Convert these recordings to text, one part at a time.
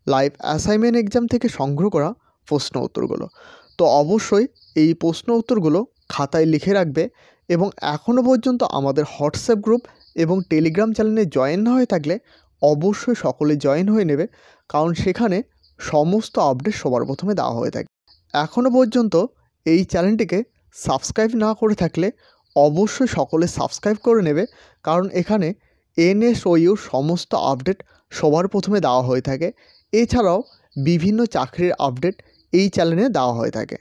Live assignment exam থেকে সংগ্রহ করা প্রশ্ন উত্তরগুলো। তো অবশ্যই এই প্রশ্ন উত্তরগুলো খাতায় লিখে রাখবে এবং এখনও পর্যন্ত আমাদের হোয়াটসঅ্যাপ গ্রুপ এবং টেলিগ্রাম চ্যানেলে জয়েন না হয়ে থাকলে অবশ্যই সকলে জয়েন হয়ে নেবে, কারণ সেখানে সমস্ত আপডেট সবার প্রথমে দেওয়া হয়ে থাকে। এখনও পর্যন্ত এই চ্যানেলটিকে সাবস্ক্রাইব না করে থাকলে অবশ্যই সকলে সাবস্ক্রাইব করে নেবে, কারণ এখানে এনএসওইউর সমস্ত আপডেট সবার প্রথমে দেওয়া হয়ে থাকে। এছাড়াও বিভিন্ন চাকরির আপডেট এই চ্যানেলে দেওয়া হয়ে থাকে।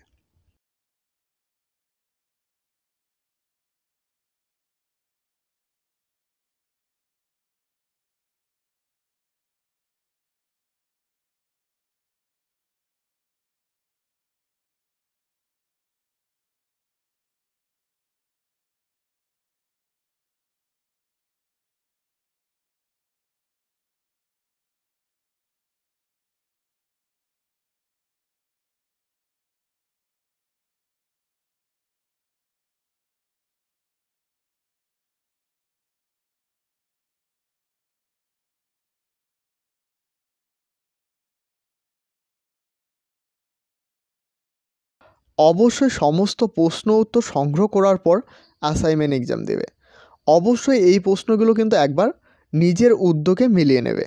অবশ্যই সমস্ত প্রশ্ন উত্তর সংগ্রহ করার পর অ্যাসাইনমেন্ট এক্সাম দেবে। অবশ্যই এই প্রশ্নগুলো কিন্তু একবার নিজের উদ্যোগে মিলিয়ে নেবে।